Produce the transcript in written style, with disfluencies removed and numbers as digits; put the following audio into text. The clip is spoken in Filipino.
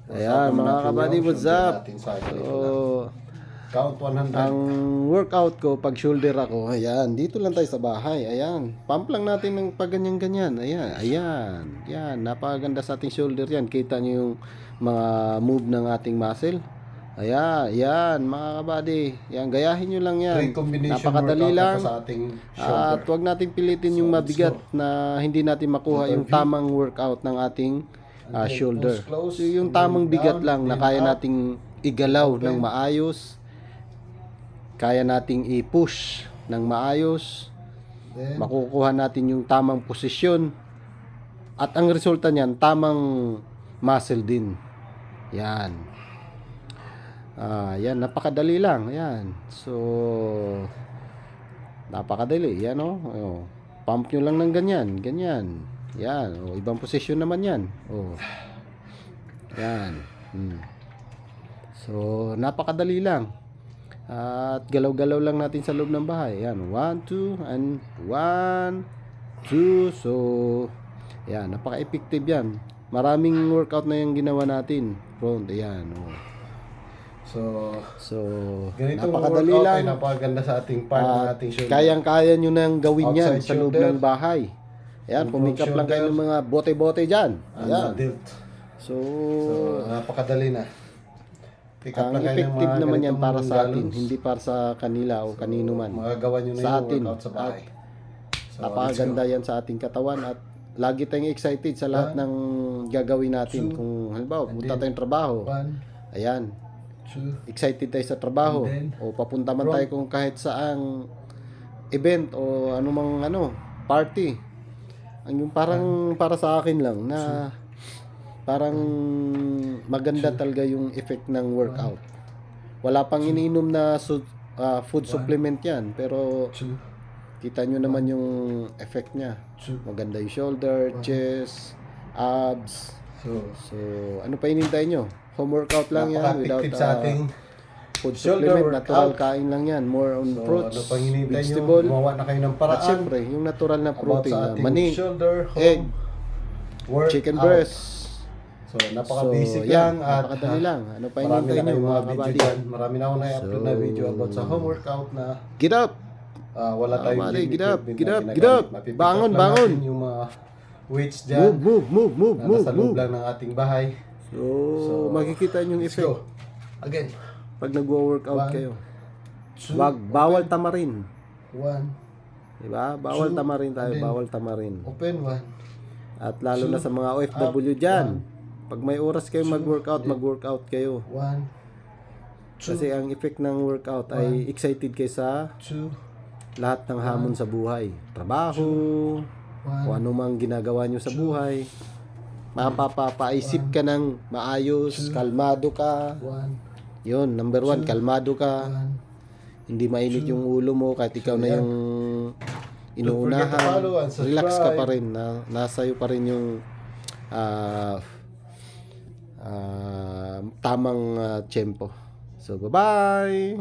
Ayan, mga kabady, what's up? So, count 100. Ang workout ko pag shoulder ako, ayan, dito lang tayo sa bahay. Ayan, pump lang natin ng pag ganyan-ganyan. Ayan, ayan. Yan, napakaganda sa ating shoulder yan. Kita nyo yung mga move ng ating muscle. Ayan, yan, mga kabady. Yan, gayahin nyo lang yan. Napakadali lang. Sa ating shoulder. At huwag natin pilitin yung mabigat na hindi natin makuha yung tamang workout ng ating shoulder. So yung tamang bigat lang na kaya nating igalaw ng maayos, kaya nating i-push ng maayos, makukuha natin yung tamang posisyon, at ang resulta niyan tamang muscle din. Yan. Yan, napakadali lang. Yan. So napakadali. Yan, oh. Pump nyo lang ng ganyan. Ganyan. Yan. Oh, ibang posisyon naman yan. Oh. Yan. So, napakadali lang. At galaw-galaw lang natin sa loob ng bahay. Yan. 1, 2, and 1, 2. So, yan. Napaka-effective yan. Maraming workout na yung ginawa natin. Front. Ayan. Oh. So Ganitong napakadali lang. Ay napakaganda sa ating part ng ating shoulder. Kayang-kaya nyo nang gawin yan Outside sa loob shoulder. ng bahay. Ayan, pumikap lang kayo ng mga bote-bote dyan. Ayan. So napakadali na. Pick up ang lang kayo ng effective mga naman yan ganitong para sa atin, gallons. hindi para sa kanila o kanino man. Magagawa nyo na Sa yung atin. workout sa bahay. So, Napakaganda yan sa ating katawan at lagi tayong excited sa lahat ng gagawin natin. Kung halimbawa, punta tayong trabaho. 1, Ayan. 2, Excited tayo sa trabaho. O papunta man tayo kung kahit saang event o anumang party. Ang yung parang para sa akin lang na parang maganda talaga yung effect ng workout. Wala pang iniinom na food supplement yan, pero kita nyo naman yung effect niya. Maganda yung shoulder, chest, abs. So ano pa hinintay nyo? Home workout lang yan without sa ating food shoulder supplement. Natural workout. kain lang yan. More on fruits, ano pang hinihintay nyo? vegetable. Gumawa na kayo ng At paraan syempre, yung natural na about protein, sa ating mani, shoulder, home egg, workout. chicken breast. So napaka-basic yan, lang at napakadali lang. Ano pa marami hinihintay na nyo kayong mga mga video kabady? dyan. Marami na akong na-upload na video about sa home workout na Get up! wala tayong Mali, gym get up, equipment get na up, ginagamit. get up. Mapipick Bangon, up lang bangon. natin yung mga weights dyan Move, na nasa loob move. lang ng ating bahay. So, makikita nyo yung Let's effect go. Again. pag nagwo-workout 1, kayo. 2, Bawal tamarin. 1, Diba? Bawal 2, tamarin tayo, and then bawal tamarin. open 1. At lalo na sa mga OFW dyan. Pag may oras kayo mag-workout, mag-workout kayo. 1, 2, Kasi ang effect ng workout ay excited kayo sa 2, lahat ng hamon sa buhay. Trabaho, o ano mang ginagawa nyo sa buhay. Mapapaisip ka ng maayos, kalmado ka. 1, Yun, number 1, kalmado ka. 1. Hindi mainit yung ulo mo kahit ikaw na yung inuunahan. follow and subscribe. Relax ka pa rin. Nasa iyo pa rin yung tamang tempo. So, bye-bye!